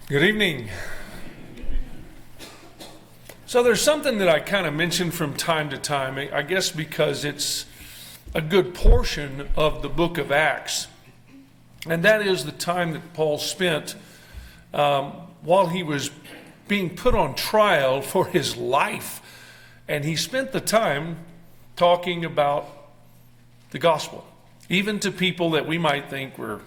Good evening. So there's something that I kind of mention from time to time, I guess because it's a good portion of the book of Acts. And that is the time that Paul spent while he was being put on trial for his life. And he spent the time talking about the gospel, even to people that we might think were...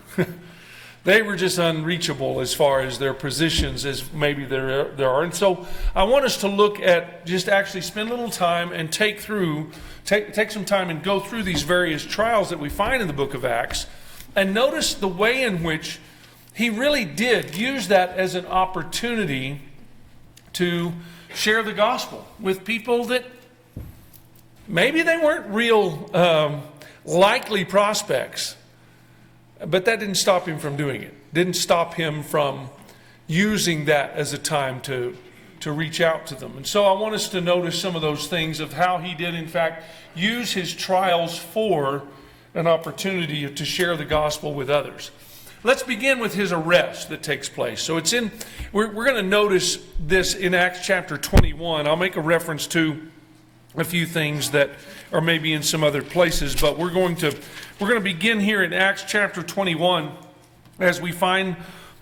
They were just unreachable as far as their positions as maybe there are. And so I want us to look at, just actually spend a little time and take some time and go through these various trials that we find in the book of Acts, and notice the way in which he really did use that as an opportunity to share the gospel with people that maybe they weren't real likely prospects. But that didn't stop him from doing it. Didn't stop him from using that as a time to reach out to them. And so I want us to notice some of those things of how he did, in fact, use his trials for an opportunity to share the gospel with others. Let's begin with his arrest that takes place. So we're going to notice this in Acts chapter 21. I'll make a reference to a few things that are maybe in some other places, but we're going to begin here in Acts chapter 21 as we find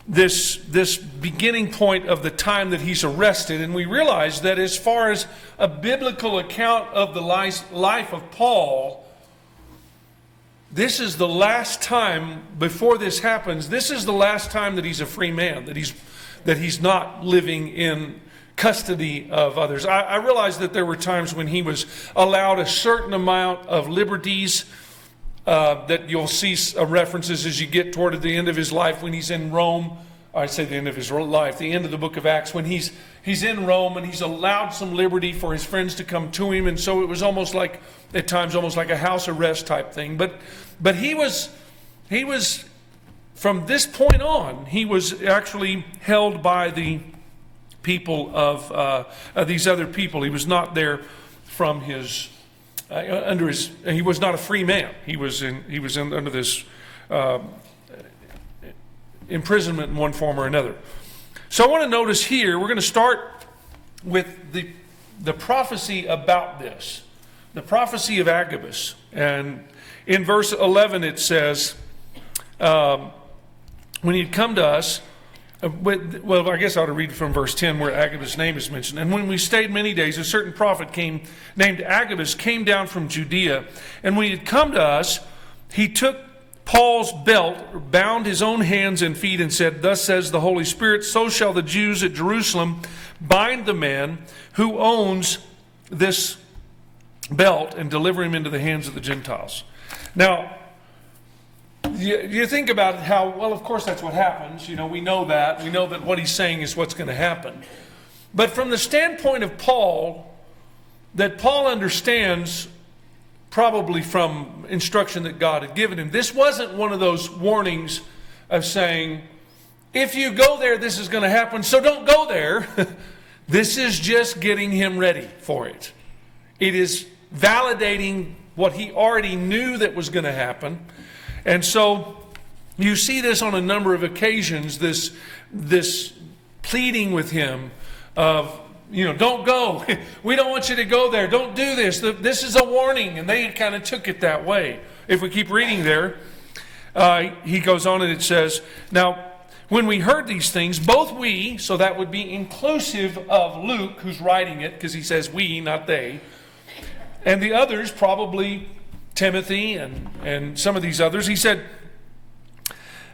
this beginning point of the time that he's arrested. And we realize that as far as a biblical account of the life of Paul, this is the last time before this happens. This is the last time that he's a free man, that he's not living in custody of others. I realize that there were times when he was allowed a certain amount of liberties that you'll see references as you get toward the end of his life when he's in Rome. I say the end of his life, the end of the book of Acts, when he's in Rome and he's allowed some liberty for his friends to come to him. And so it was almost like, at times, almost like a house arrest type thing. But he was, from this point on, he was actually held by the people of these other people. He was not there from his he was not a free man. He was under this imprisonment in one form or another. So I want to notice here, we're going to start with the prophecy about this, the prophecy of Agabus. And in verse 11 it says, when he had come to us, well, I guess I ought to read from verse 10 where Agabus' name is mentioned. And when we stayed many days, a certain prophet named Agabus came down from Judea. And when he had come to us, he took Paul's belt, bound his own hands and feet, and said, "Thus says the Holy Spirit, so shall the Jews at Jerusalem bind the man who owns this belt and deliver him into the hands of the Gentiles." Now, you think about how, well, of course that's what happens. We know that. We know that what he's saying is what's going to happen. But from the standpoint of Paul, that Paul understands, probably from instruction that God had given him, this wasn't one of those warnings of saying, if you go there, this is going to happen, so don't go there. This is just getting him ready for it. It is validating what he already knew that was going to happen. And so you see this on a number of occasions, this pleading with him of, don't go. We don't want you to go there. Don't do this. This is a warning. And they kind of took it that way. If we keep reading there, he goes on and it says, "Now, when we heard these things, both we," so that would be inclusive of Luke, who's writing it, because he says we, not they, and the others, probably Timothy and some of these others, he said,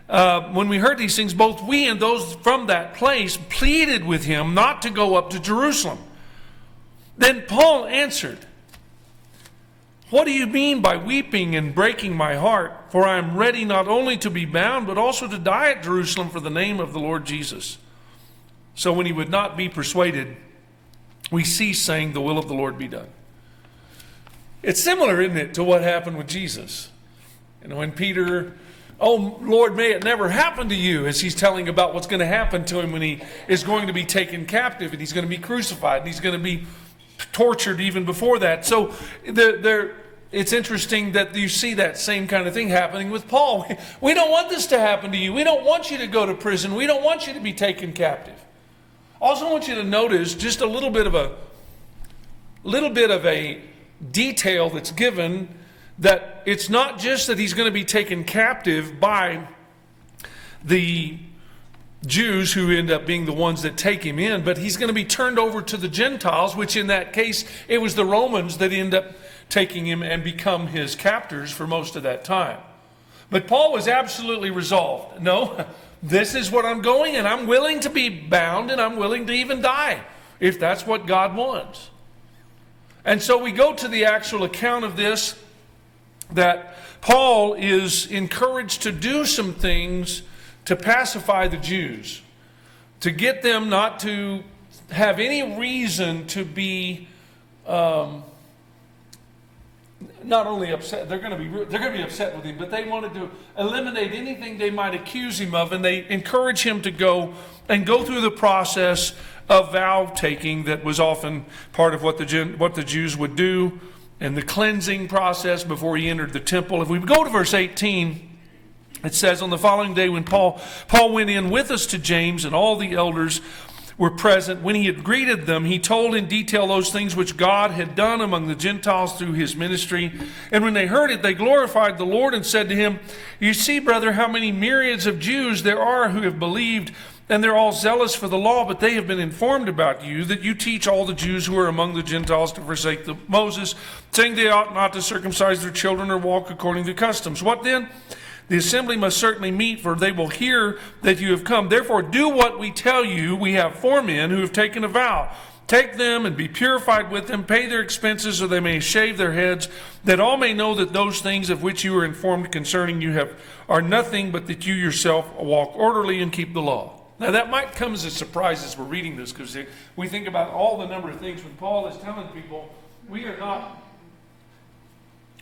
when we heard these things, both we and those from that place pleaded with him not to go up to Jerusalem. Then Paul answered, "What do you mean by weeping and breaking my heart? For I am ready not only to be bound, but also to die at Jerusalem for the name of the Lord Jesus." So when he would not be persuaded, we ceased, saying, "The will of the Lord be done." It's similar, isn't it, to what happened with Jesus? When Peter, "Oh, Lord, may it never happen to you," as he's telling about what's going to happen to him when he is going to be taken captive and he's going to be crucified and he's going to be tortured even before that. So it's interesting that you see that same kind of thing happening with Paul. We don't want this to happen to you. We don't want you to go to prison. We don't want you to be taken captive. Also, I want you to notice just a little bit of a detail that's given, that it's not just that he's going to be taken captive by the Jews who end up being the ones that take him in, but he's going to be turned over to the Gentiles, which in that case, it was the Romans that end up taking him and become his captors for most of that time. But Paul was absolutely resolved. No, this is what I'm going, and I'm willing to be bound, and I'm willing to even die if that's what God wants. And so we go to the actual account of this, that Paul is encouraged to do some things to pacify the Jews, to get them not to have any reason to be not only upset, they're going to be upset with him, but they wanted to eliminate anything they might accuse him of, and they encourage him to go through the process of vow taking that was often part of what the Jews would do, and the cleansing process before he entered the temple. If we go to verse 18, it says, on the following day when Paul went in with us to James, and all the elders were present, when he had greeted them, he told in detail those things which God had done among the Gentiles through his ministry. And when they heard it, they glorified the Lord and said to him, you see, brother, how many myriads of Jews there are who have believed, and they're all zealous for the law, but they have been informed about you, that you teach all the Jews who are among the Gentiles to forsake Moses, saying they ought not to circumcise their children or walk according to customs. What then? The assembly must certainly meet, for they will hear that you have come. Therefore, do what we tell you. We have 4 men who have taken a vow. Take them and be purified with them. Pay their expenses so they may shave their heads, that all may know that those things of which you are informed concerning you are nothing, but that you yourself walk orderly and keep the law. Now, that might come as a surprise as we're reading this, because we think about all the number of things when Paul is telling people, we are not...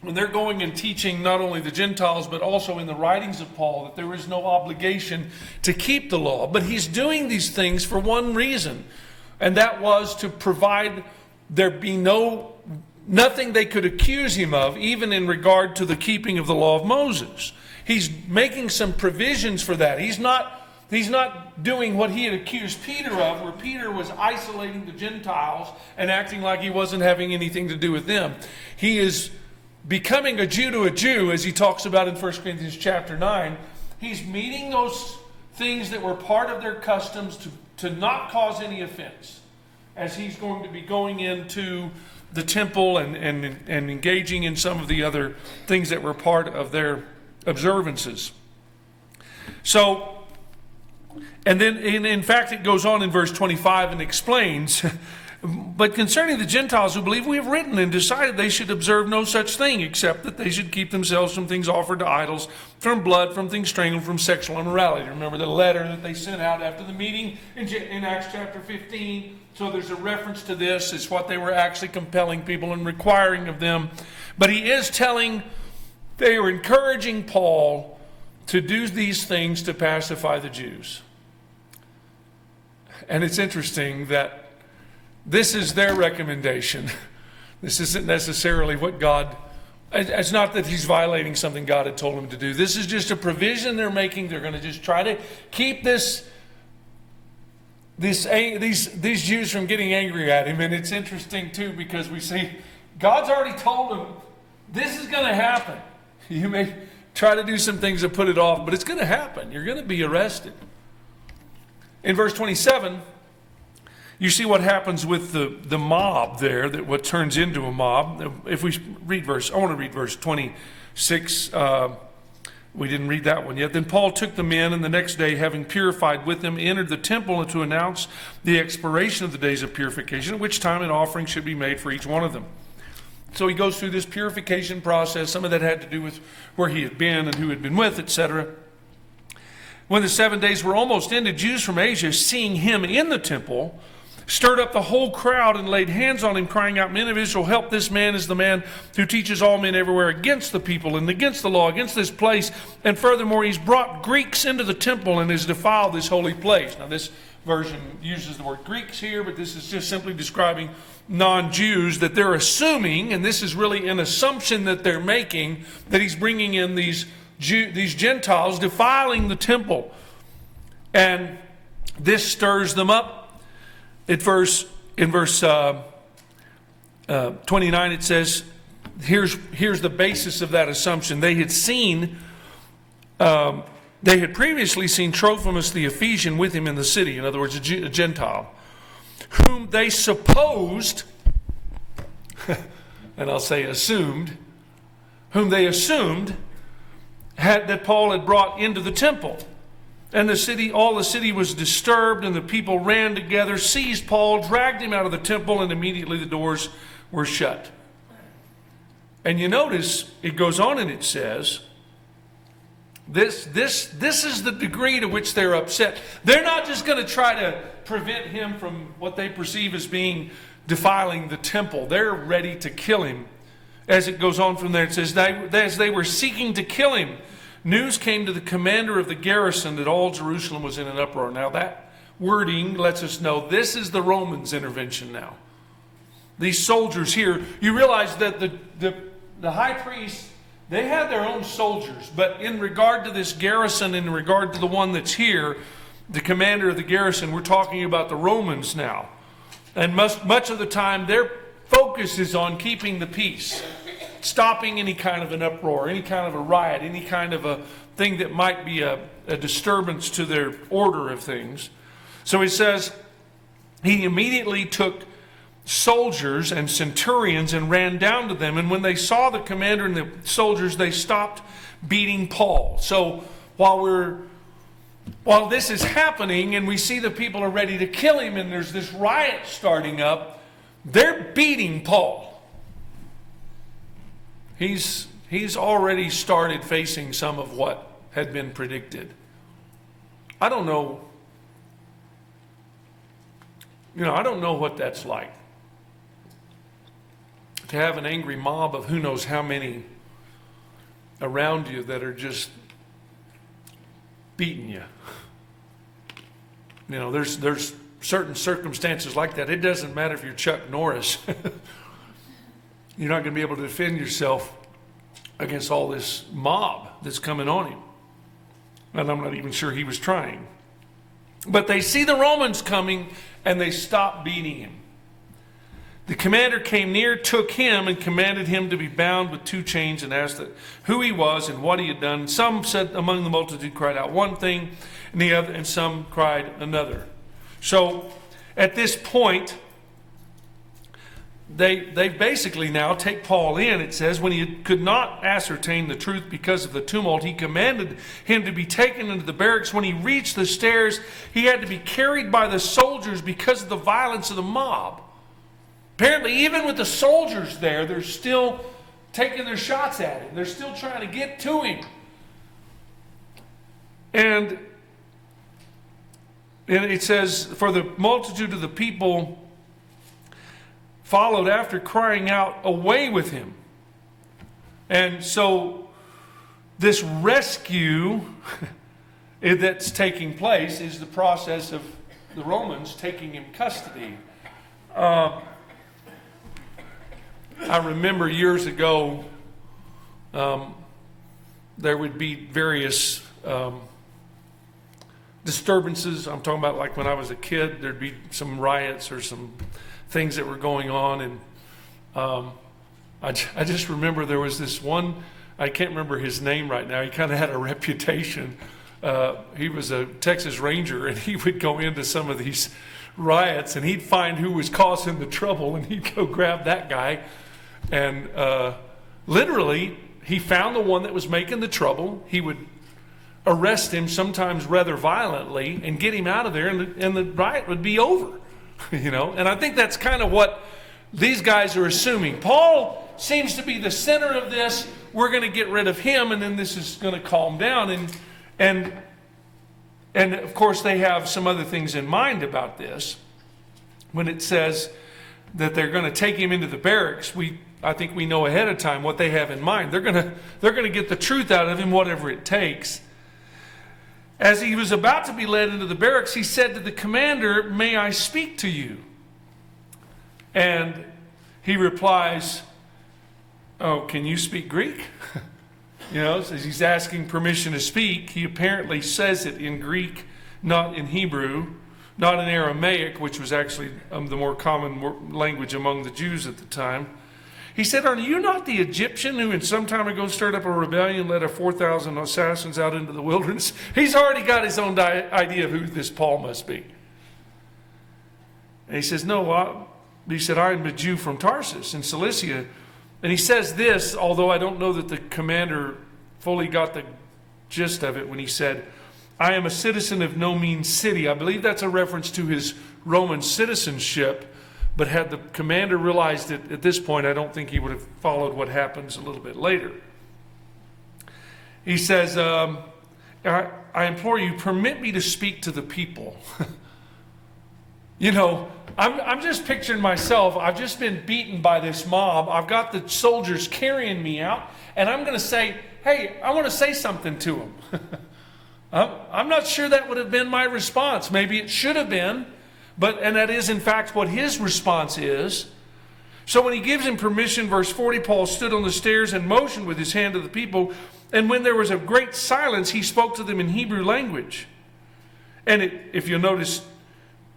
When they're going and teaching not only the Gentiles, but also in the writings of Paul, that there is no obligation to keep the law. But he's doing these things for one reason, and that was to provide there be nothing they could accuse him of, even in regard to the keeping of the law of Moses. He's making some provisions for that. He's not doing what he had accused Peter of, where Peter was isolating the Gentiles and acting like he wasn't having anything to do with them. He is becoming a Jew to a Jew, as he talks about in 1 Corinthians chapter 9. He's meeting those things that were part of their customs to not cause any offense, as he's going to be going into the temple and engaging in some of the other things that were part of their observances. So, and then in fact it goes on in verse 25 and explains, but concerning the Gentiles who believe, we have written and decided they should observe no such thing, except that they should keep themselves from things offered to idols, from blood, from things strangled, from sexual immorality. Remember the letter that they sent out after the meeting in Acts chapter 15. So there's a reference to this. It's what they were actually compelling people and requiring of them. But he is they were encouraging Paul to do these things to pacify the Jews. And it's interesting that this is their recommendation. This isn't necessarily what God... It's not that he's violating something God had told him to do. This is just a provision they're making. They're going to just try to keep these Jews from getting angry at him. And it's interesting, too, because we see God's already told them, this is going to happen. You may try to do some things to put it off, but it's going to happen. You're going to be arrested. In verse 27... you see what happens with the mob there, that what turns into a mob. If we read I want to read verse 26. We didn't read that one yet. Then Paul took the men, and the next day, having purified with them, entered the temple to announce the expiration of the days of purification, at which time an offering should be made for each one of them. So he goes through this purification process. Some of that had to do with where he had been and who had been with, etc. When the 7 days were almost ended, Jews from Asia, seeing him in the temple, stirred up the whole crowd and laid hands on him, crying out, "Men of Israel, help! This man is the man who teaches all men everywhere against the people and against the law, against this place. And furthermore, he's brought Greeks into the temple and has defiled this holy place." Now, this version uses the word Greeks here, but this is just simply describing non-Jews, that they're assuming, and this is really an assumption that they're making, that he's bringing in these Gentiles defiling the temple. And this stirs them up. In verse 29, it says, here's the basis of that assumption. They had previously seen Trophimus the Ephesian with him in the city, in other words, a Gentile, whom they supposed, and I'll say assumed, whom they assumed that Paul had brought into the temple. And all the city was disturbed, and the people ran together, seized Paul, dragged him out of the temple, and immediately the doors were shut. And you notice, it goes on and it says, this is the degree to which they're upset. They're not just going to try to prevent him from what they perceive as being defiling the temple. They're ready to kill him. As it goes on from there, it says, as they were seeking to kill him, news came to the commander of the garrison that all Jerusalem was in an uproar. Now that wording lets us know this is the Romans' intervention now. These soldiers here, you realize that the high priest, they had their own soldiers, but in regard to this garrison, in regard to the one that's here, the commander of the garrison, we're talking about the Romans now. And much of the time, their focus is on keeping the peace, stopping any kind of an uproar, any kind of a riot, any kind of a thing that might be a disturbance to their order of things. So he says, he immediately took soldiers and centurions and ran down to them. And when they saw the commander and the soldiers, they stopped beating Paul. So while this is happening and we see the people are ready to kill him and there's this riot starting up, they're beating Paul. He's already started facing some of what had been predicted. I don't know. I don't know what that's like. To have an angry mob of who knows how many around you that are just beating you. There's certain circumstances like that. It doesn't matter if you're Chuck Norris. You're not going to be able to defend yourself against all this mob that's coming on him. And I'm not even sure he was trying. But they see the Romans coming and they stop beating him. The commander came near, took him, and commanded him to be bound with 2 chains and asked who he was and what he had done. Some said among the multitude cried out one thing, and some cried another. So at this point, they basically now take Paul in. It says, when he could not ascertain the truth because of the tumult, he commanded him to be taken into the barracks. When he reached the stairs, he had to be carried by the soldiers because of the violence of the mob. Apparently, even with the soldiers there, they're still taking their shots at him. They're still trying to get to him. And it says, for the multitude of the people followed after, crying out, "Away with him." And so this rescue that's taking place is the process of the Romans taking him custody. I remember years ago, there would be various disturbances. I'm talking about like when I was a kid, there'd be some riots or some things that were going on. And I just remember there was this one, I can't remember his name right now. He kind of had a reputation. He was a Texas Ranger, and he would go into some of these riots and he'd find who was causing the trouble and he'd go grab that guy. And literally, he found the one that was making the trouble. He would arrest him, sometimes rather violently, and get him out of there, and the riot would be over. And I think that's kind of what these guys are assuming. Paul seems to be the center of this. We're going to get rid of him, and then this is going to calm down. And of course, they have some other things in mind about this. when it says that they're going to take him into the barracks, I think we know ahead of time what they have in mind. They're going to get the truth out of him, whatever it takes. As he was about to be led into the barracks, he said to the commander, "May I speak to you?" And he replies, "Oh, can you speak Greek?" As he's asking permission to speak, he apparently says it in Greek, not in Hebrew, not in Aramaic, which was actually the more common language among the Jews at the time. He said, "Are you not the Egyptian who in some time ago stirred up a rebellion and led 4,000 assassins out into the wilderness?" He's already got his own idea of who this Paul must be. And he says, "No, he said, I am a Jew from Tarsus in Cilicia." And he says this, although I don't know that the commander fully got the gist of it when he said, "I am a citizen of no mean city." I believe that's a reference to his Roman citizenship. But had the commander realized it at this point, I don't think he would have followed what happens a little bit later. He says, I implore you, permit me to speak to the people. I'm just picturing myself. I've just been beaten by this mob. I've got the soldiers carrying me out. And I'm going to say, "Hey, I want to say something to them." I'm not sure that would have been my response. Maybe it should have been. And that is, in fact, what his response is. So when he gives him permission, verse 40, Paul stood on the stairs and motioned with his hand to the people. And when there was a great silence, he spoke to them in Hebrew language. And if you'll notice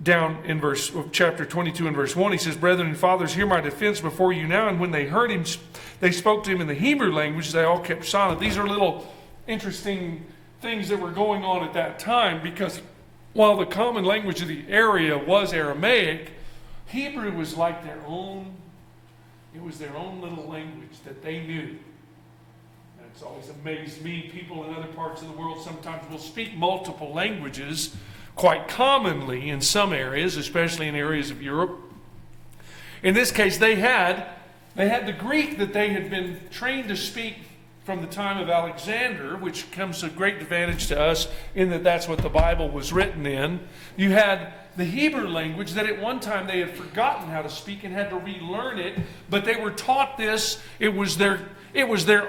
down in chapter 22 and verse 1, he says, "Brethren and fathers, hear my defense before you now." And when they heard him, they spoke to him in the Hebrew language. They all kept silent. These are little interesting things that were going on at that time, because while the common language of the area was Aramaic, Hebrew was like their own. It was their own little language that they knew. And it's always amazed me. People in other parts of the world sometimes will speak multiple languages quite commonly in some areas, especially in areas of Europe. In this case, they had the Greek that they had been trained to speak from the time of Alexander, which comes a great advantage to us in that that's what the Bible was written in. You had the Hebrew language that at one time they had forgotten how to speak and had to relearn it, but they were taught this. It was their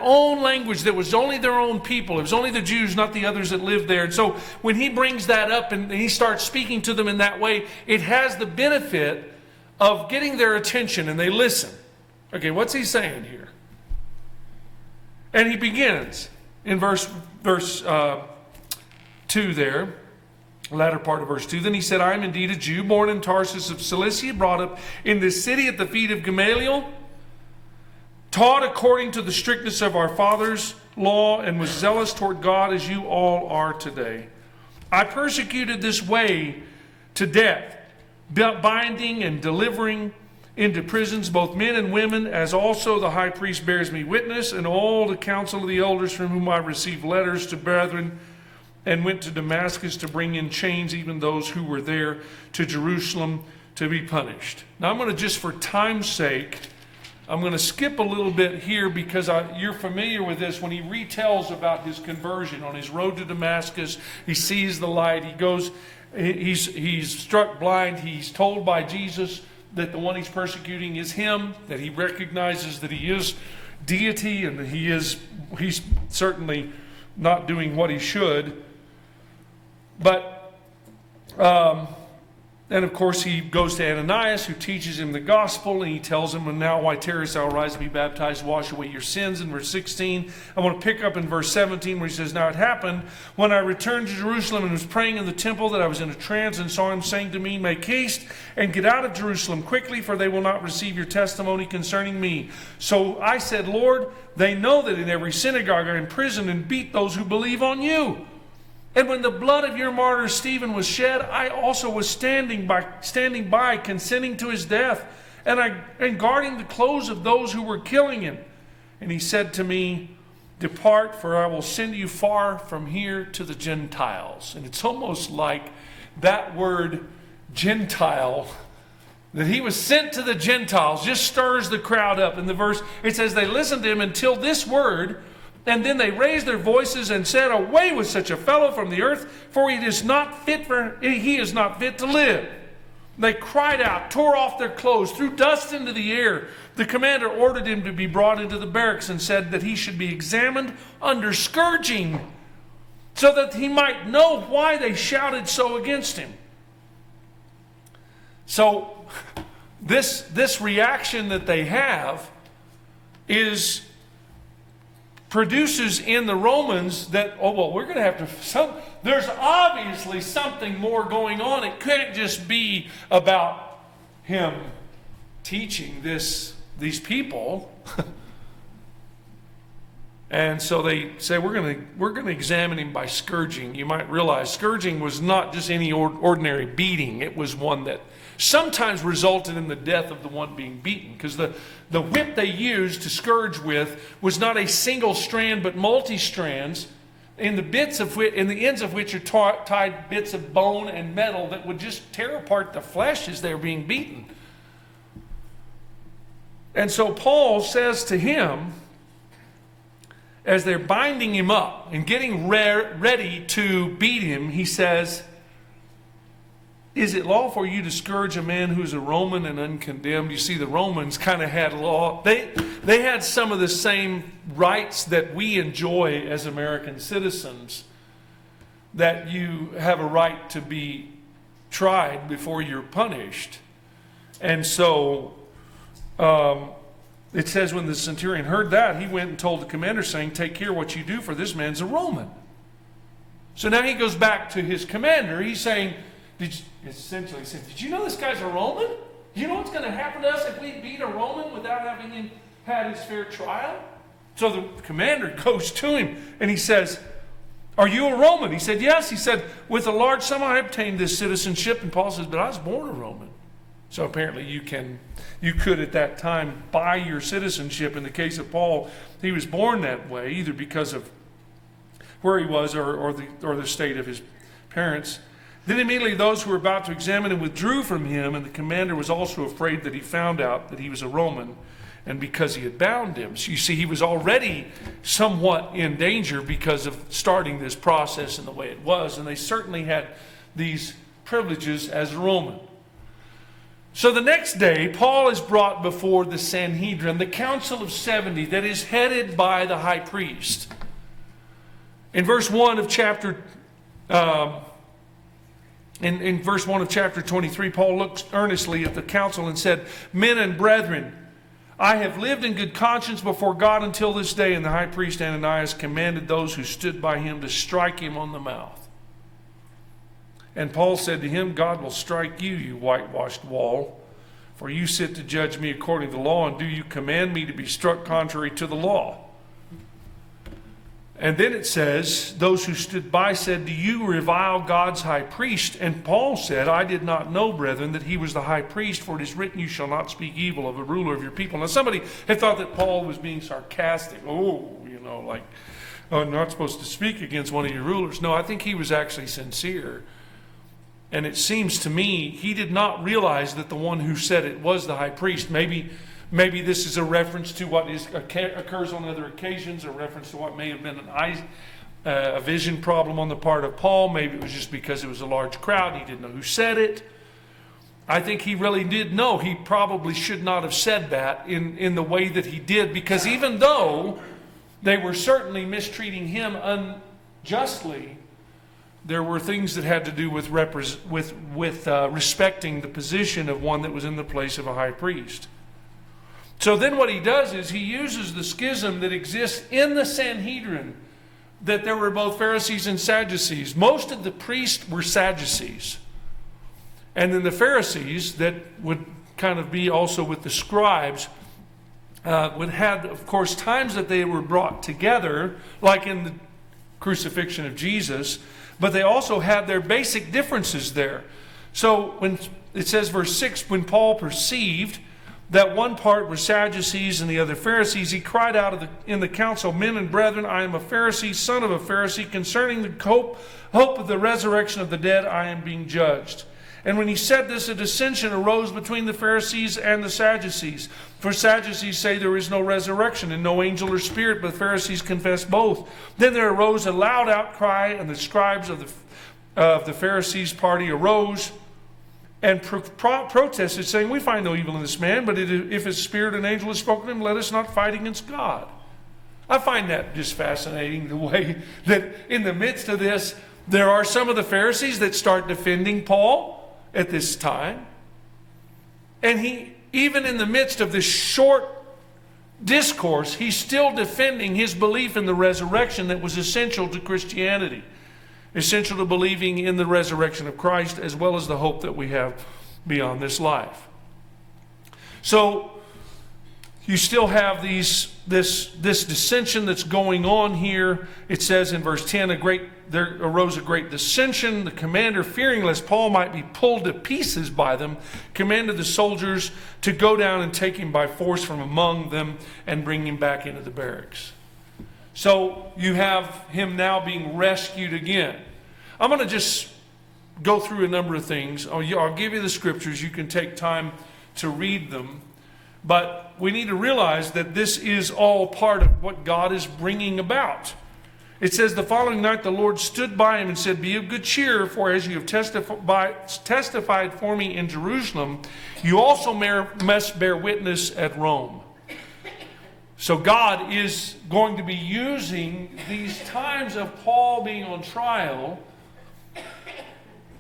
own language that was only their own people. It was only the Jews, not the others that lived there. And so when he brings that up and he starts speaking to them in that way, it has the benefit of getting their attention and they listen. Okay, what's he saying here? And he begins in verse 2 there, latter part of verse 2. Then he said, "I am indeed a Jew, born in Tarsus of Cilicia, brought up in this city at the feet of Gamaliel, taught according to the strictness of our fathers' law, and was zealous toward God as you all are today. I persecuted this way to death, binding and delivering into prisons both men and women, as also the high priest bears me witness, and all the council of the elders, from whom I received letters to brethren, and went to Damascus to bring in chains even those who were there to Jerusalem to be punished." Now I'm going to, just for time's sake, I'm going to skip a little bit here, because you're familiar with this. When he retells about his conversion on his road to Damascus, he sees the light. He's struck blind. He's told by Jesus that the one he's persecuting is him, that he recognizes that he is deity and that he's certainly not doing what he should. But and of course he goes to Ananias, who teaches him the gospel, and he tells him, "And now why tarriest thou? Rise and be baptized, wash away your sins," in verse 16. I want to pick up in verse 17 where he says, "Now it happened when I returned to Jerusalem and was praying in the temple that I was in a trance and saw him saying to me, 'Make haste and get out of Jerusalem quickly, for they will not receive your testimony concerning me.' So I said, 'Lord, they know that in every synagogue I imprison and beat those who believe on you. And when the blood of your martyr Stephen was shed, I also was standing by, consenting to his death, and guarding the clothes of those who were killing him. And he said to me, Depart, for I will send you far from here to the Gentiles.'" And it's almost like that word Gentile, that he was sent to the Gentiles, just stirs the crowd up. In the verse, it says they listened to him until this word, and then they raised their voices and said, "Away with such a fellow from the earth, for he is not fit to live." They cried out, tore off their clothes, threw dust into the air. The commander ordered him to be brought into the barracks and said that he should be examined under scourging, so that he might know why they shouted so against him. So this reaction that they have produces in the Romans that, oh, well, we're going to have to, there's obviously something more going on. It couldn't just be about him teaching these people. And so they say, we're going to examine him by scourging. You might realize scourging was not just any ordinary beating. It was one that sometimes resulted in the death of the one being beaten, because the whip they used to scourge with was not a single strand but multi-strands, in the ends of which are tied bits of bone and metal that would just tear apart the flesh as they were being beaten. And so Paul says to him, as they're binding him up and getting ready to beat him, he says, is it lawful for you to scourge a man who's a Roman and uncondemned? You see, the Romans kind of had law. They had some of the same rights that we enjoy as American citizens, that you have a right to be tried before you're punished. And so it says when the centurion heard that, he went and told the commander, saying, take care what you do, for this man's a Roman. So now he goes back to his commander. He's saying, essentially said, did you know this guy's a Roman? Do you know what's going to happen to us if we beat a Roman without having him had his fair trial? So the commander goes to him and he says, are you a Roman? He said, yes. He said, with a large sum I obtained this citizenship. And Paul says, but I was born a Roman. So apparently you could at that time buy your citizenship. In the case of Paul, he was born that way, either because of where he was or the state of his parents. Then immediately those who were about to examine him withdrew from him, and the commander was also afraid that he found out that he was a Roman, and because he had bound him. So you see, he was already somewhat in danger because of starting this process in the way it was, and they certainly had these privileges as a Roman. So the next day, Paul is brought before the Sanhedrin, the Council of 70, that is headed by the high priest. In verse 1 of chapter In verse 1 of chapter 23, Paul looked earnestly at the council and said, men and brethren, I have lived in good conscience before God until this day. And the high priest Ananias commanded those who stood by him to strike him on the mouth. And Paul said to him, God will strike you, you whitewashed wall. For you sit to judge me according to the law, and do you command me to be struck contrary to the law? And then it says, those who stood by said, do you revile God's high priest? And Paul said, I did not know, brethren, that he was the high priest, for it is written, you shall not speak evil of a ruler of your people. Now somebody had thought that Paul was being sarcastic. I'm not supposed to speak against one of your rulers. No, I think he was actually sincere. And it seems to me he did not realize that the one who said it was the high priest. Maybe this is a reference to what occurs on other occasions, a reference to what may have been a vision problem on the part of Paul. Maybe it was just because it was a large crowd. He didn't know who said it. I think he really did know. He probably should not have said that in the way that he did, because even though they were certainly mistreating him unjustly, there were things that had to do with respecting the position of one that was in the place of a high priest. So then what he does is he uses the schism that exists in the Sanhedrin, that there were both Pharisees and Sadducees. Most of the priests were Sadducees. And then the Pharisees, that would kind of be also with the scribes, would have, of course, times that they were brought together, like in the crucifixion of Jesus, but they also had their basic differences there. So when it says, verse 6, when Paul perceived that one part were Sadducees and the other Pharisees, he cried out in the council, men and brethren, I am a Pharisee, son of a Pharisee. Concerning the hope of the resurrection of the dead, I am being judged. And when he said this, a dissension arose between the Pharisees and the Sadducees. For Sadducees say there is no resurrection and no angel or spirit, but the Pharisees confess both. Then there arose a loud outcry, and the scribes of the Pharisees' party arose and protested, saying, "We find no evil in this man, but if his spirit and angel has spoken to him, let us not fight against God." I find that just fascinating, the way that in the midst of this, there are some of the Pharisees that start defending Paul at this time. And he, even in the midst of this short discourse, he's still defending his belief in the resurrection that was essential to Christianity, essential to believing in the resurrection of Christ, as well as the hope that we have beyond this life. So you still have this dissension that's going on here. It says in verse 10, there arose a great dissension. The commander, fearing lest Paul might be pulled to pieces by them, commanded the soldiers to go down and take him by force from among them and bring him back into the barracks. So you have him now being rescued again. I'm going to just go through a number of things. I'll give you the scriptures. You can take time to read them. But we need to realize that this is all part of what God is bringing about. It says, "The following night the Lord stood by him and said, 'Be of good cheer, for as you have testified for me in Jerusalem, you also must bear witness at Rome.'" So God is going to be using these times of Paul being on trial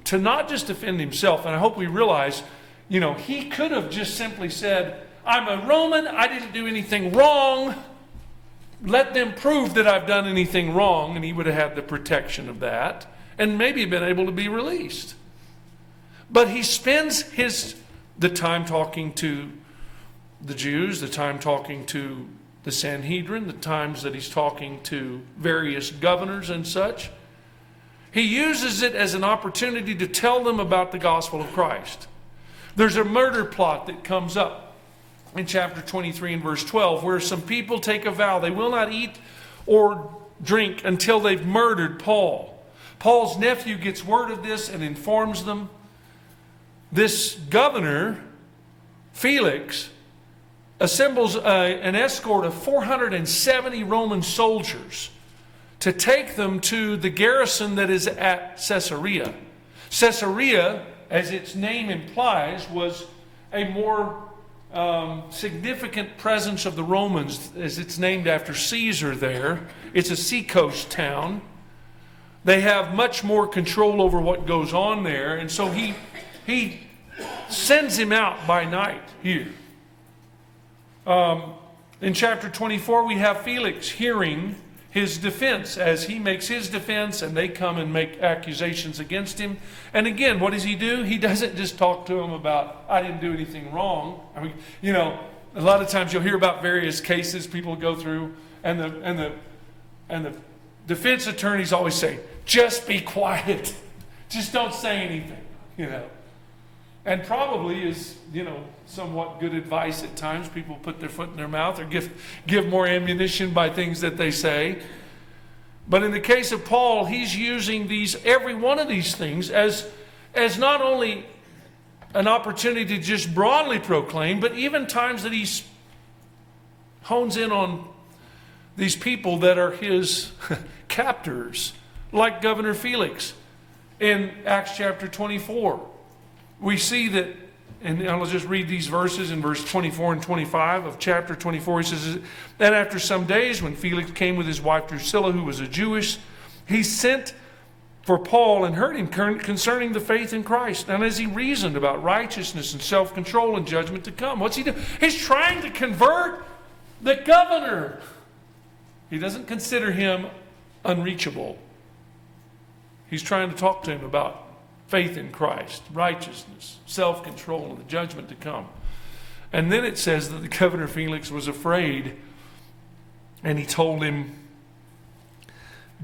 to not just defend himself. And I hope we realize, he could have just simply said, "I'm a Roman, I didn't do anything wrong. Let them prove that I've done anything wrong," and he would have had the protection of that and maybe been able to be released. But he spends the time talking to the Jews, the time talking to the Sanhedrin, the times that he's talking to various governors and such. He uses it as an opportunity to tell them about the gospel of Christ. There's a murder plot that comes up in chapter 23 and verse 12, where some people take a vow. They will not eat or drink until they've murdered Paul. Paul's nephew gets word of this and informs them. This governor, Felix, assembles an escort of 470 Roman soldiers to take them to the garrison that is at Caesarea. Caesarea, as its name implies, was a more significant presence of the Romans, as it's named after Caesar there. It's a seacoast town. They have much more control over what goes on there. And so he sends him out by night here. In chapter 24, we have Felix hearing his defense as he makes his defense, and they come and make accusations against him. And again, what does he do? He doesn't just talk to them about, "I didn't do anything wrong." I mean, a lot of times you'll hear about various cases people go through, and the defense attorneys always say, "Just be quiet. Just don't say anything," And probably is, somewhat good advice at times. People put their foot in their mouth or give more ammunition by things that they say. But in the case of Paul, he's using every one of these things as not only an opportunity to just broadly proclaim, but even times that he hones in on these people that are his captors, like Governor Felix. In Acts chapter 24, we see that, and I'll just read these verses in verse 24 and 25 of chapter 24. He says, "And after some days, when Felix came with his wife Drusilla, who was a Jewess, he sent for Paul and heard him concerning the faith in Christ. And as he reasoned about righteousness and self-control and judgment to come," what's he do? He's trying to convert the governor. He doesn't consider him unreachable. He's trying to talk to him about faith in Christ, righteousness, self-control, and the judgment to come. And then it says that the governor Felix was afraid, and he told him,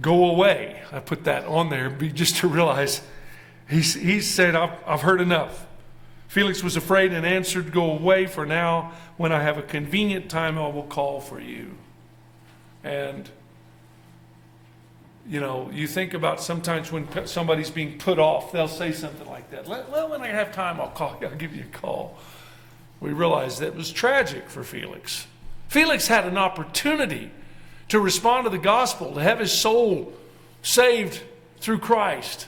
"Go away." I put that on there just to realize he said, I've heard enough. Felix was afraid and answered, "Go away, for now, when I have a convenient time, I will call for you." And you think about sometimes when somebody's being put off, they'll say something like that. "Well, when I have time, I'll call you. I'll give you a call." We realize that was tragic for Felix. Felix had an opportunity to respond to the gospel, to have his soul saved through Christ.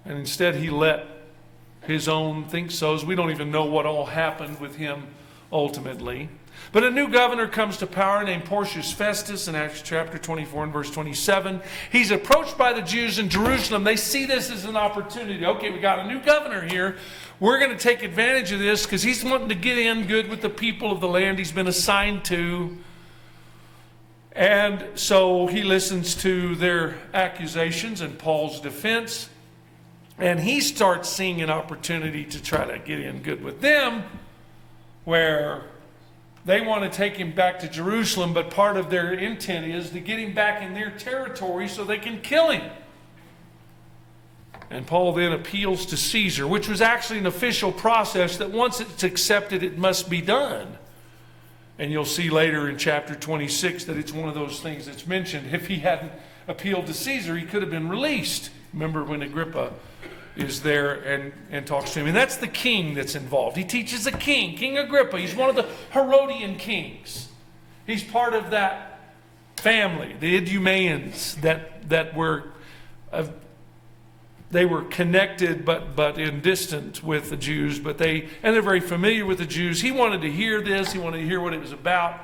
And instead he let his own think-sos. We don't even know what all happened with him ultimately. But a new governor comes to power named Porcius Festus in Acts chapter 24 and verse 27. He's approached by the Jews in Jerusalem. They see this as an opportunity. Okay, we got a new governor here. We're going to take advantage of this because he's wanting to get in good with the people of the land he's been assigned to. And so he listens to their accusations and Paul's defense. And he starts seeing an opportunity to try to get in good with them, where they want to take him back to Jerusalem, but part of their intent is to get him back in their territory so they can kill him. And Paul then appeals to Caesar, which was actually an official process that once it's accepted, it must be done. And you'll see later in chapter 26 that it's one of those things that's mentioned. If he hadn't appealed to Caesar, he could have been released. Remember when Agrippa is there and talks to him. And that's the king that's involved. He teaches the king, King Agrippa. He's one of the Herodian kings. He's part of that family, the Idumeans that were they were connected but in distant with the Jews, and they're very familiar with the Jews. He wanted to hear this. He wanted to hear what it was about.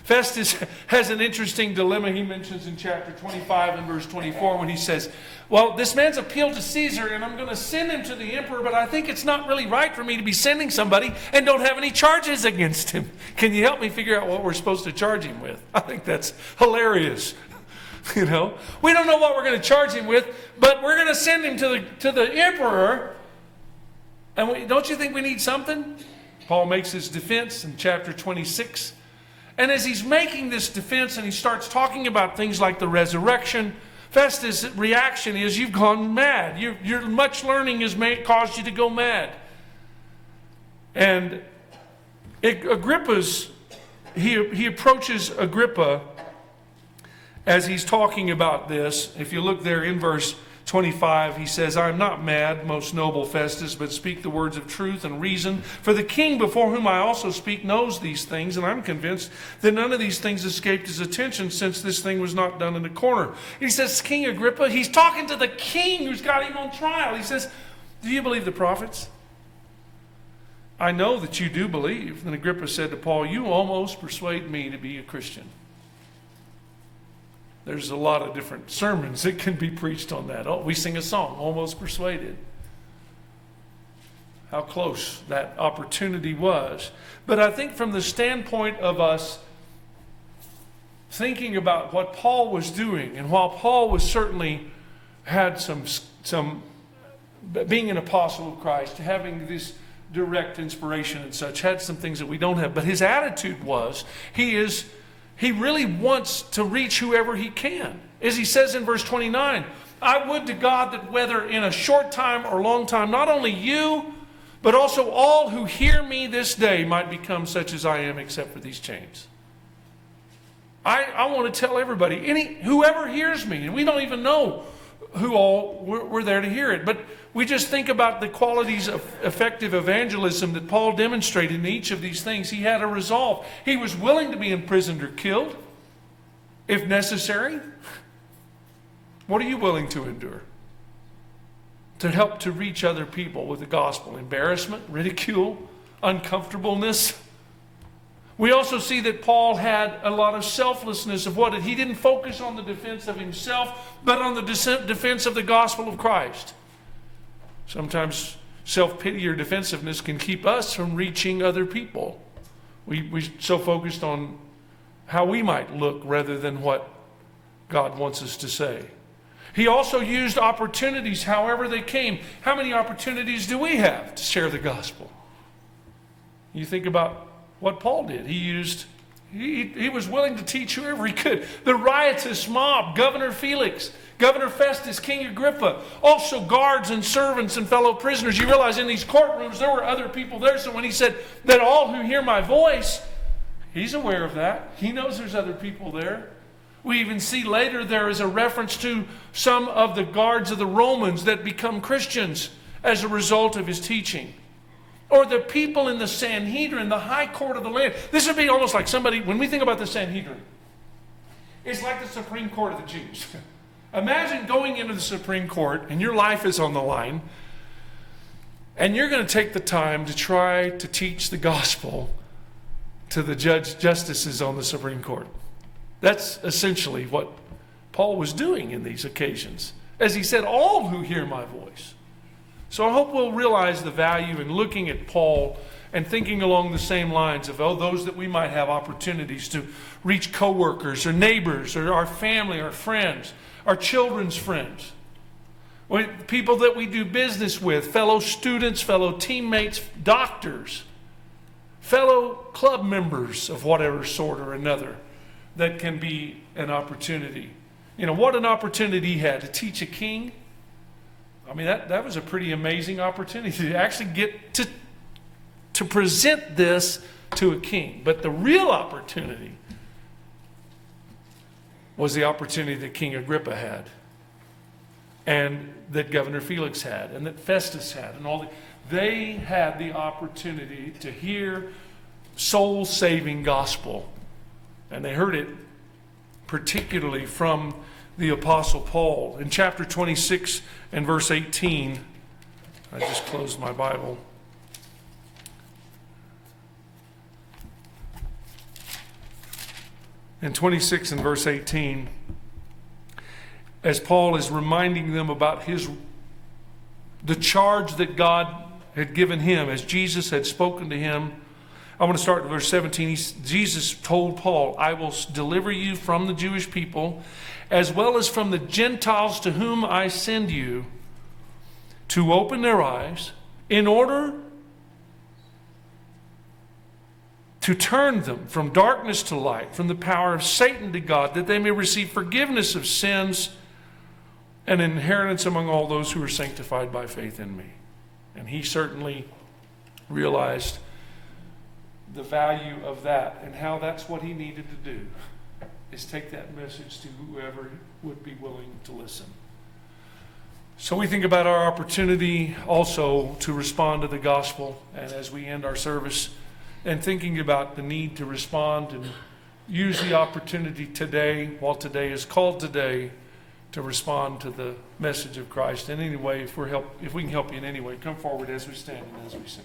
Festus has an interesting dilemma he mentions in chapter 25 and verse 24 when he says, well, this man's appealed to Caesar and I'm going to send him to the emperor, but I think it's not really right for me to be sending somebody and don't have any charges against him. Can you help me figure out what we're supposed to charge him with? I think that's hilarious. We don't know what we're going to charge him with, but we're going to send him to the emperor. And don't you think we need something? Paul makes his defense in chapter 26. And as he's making this defense and he starts talking about things like the resurrection, Festus' reaction is, you've gone mad. Your much learning has caused you to go mad. And he approaches Agrippa as he's talking about this. If you look there in verse 25, he says, I am not mad, most noble Festus, but speak the words of truth and reason. For the king before whom I also speak knows these things, and I'm convinced that none of these things escaped his attention, since this thing was not done in a corner. He says, King Agrippa, he's talking to the king who's got him on trial. He says, do you believe the prophets? I know that you do believe. Then Agrippa said to Paul, you almost persuade me to be a Christian. There's a lot of different sermons that can be preached on that. Oh, we sing a song, Almost Persuaded. How close that opportunity was. But I think from the standpoint of us thinking about what Paul was doing, and while Paul was certainly had some being an apostle of Christ, having this direct inspiration and such, had some things that we don't have. But his attitude was, he really wants to reach whoever he can. As he says in verse 29, I would to God that whether in a short time or long time, not only you, but also all who hear me this day might become such as I am, except for these chains. I want to tell everybody, whoever hears me, and we don't even know who all were there to hear it, but we just think about the qualities of effective evangelism that Paul demonstrated in each of these things. He had a resolve. He was willing to be imprisoned or killed if necessary. What are you willing to endure to help to reach other people with the gospel? Embarrassment, ridicule, uncomfortableness. We also see that Paul had a lot of selflessness of he didn't focus on the defense of himself, but on the defense of the gospel of Christ. Sometimes self-pity or defensiveness can keep us from reaching other people. We're so focused on how we might look rather than what God wants us to say. He also used opportunities however they came. How many opportunities do we have to share the gospel? You think about what Paul did. He was willing to teach whoever he could. The riotous mob, Governor Felix, Governor Festus, King Agrippa, also guards and servants and fellow prisoners. You realize in these courtrooms there were other people there. So when he said that all who hear my voice, he's aware of that. He knows there's other people there. We even see later there is a reference to some of the guards of the Romans that become Christians as a result of his teaching. Or the people in the Sanhedrin, the high court of the land. This would be almost like somebody, when we think about the Sanhedrin, it's like the Supreme Court of the Jews. Imagine going into the Supreme Court and your life is on the line. And you're going to take the time to try to teach the gospel to the justices on the Supreme Court. That's essentially what Paul was doing in these occasions. As he said, all who hear my voice. So I hope we'll realize the value in looking at Paul and thinking along the same lines of those that we might have opportunities to reach coworkers or neighbors or our family, our friends, our children's friends, people that we do business with, fellow students, fellow teammates, doctors, fellow club members of whatever sort or another. That can be an opportunity. What an opportunity he had to teach a king. I mean, that was a pretty amazing opportunity to actually get to present this to a king. But the real opportunity was the opportunity that King Agrippa had, and that Governor Felix had, and that Festus had, and they had the opportunity to hear soul-saving gospel. And they heard it particularly from the Apostle Paul. In chapter 26 and verse 18, I just closed my Bible. In 26 and verse 18, as Paul is reminding them about the charge that God had given him, as Jesus had spoken to him. I want to start at verse 17. Jesus told Paul, I will deliver you from the Jewish people, as well as from the Gentiles to whom I send you, to open their eyes, in order to turn them from darkness to light, from the power of Satan to God, that they may receive forgiveness of sins and inheritance among all those who are sanctified by faith in me. And he certainly realized the value of that, and how that's what he needed to do, is take that message to whoever would be willing to listen. So we think about our opportunity also to respond to the gospel, and as we end our service, and thinking about the need to respond and use the opportunity today, while today is called today, to respond to the message of Christ in any way. If we can help you in any way, come forward as we stand and as we sing.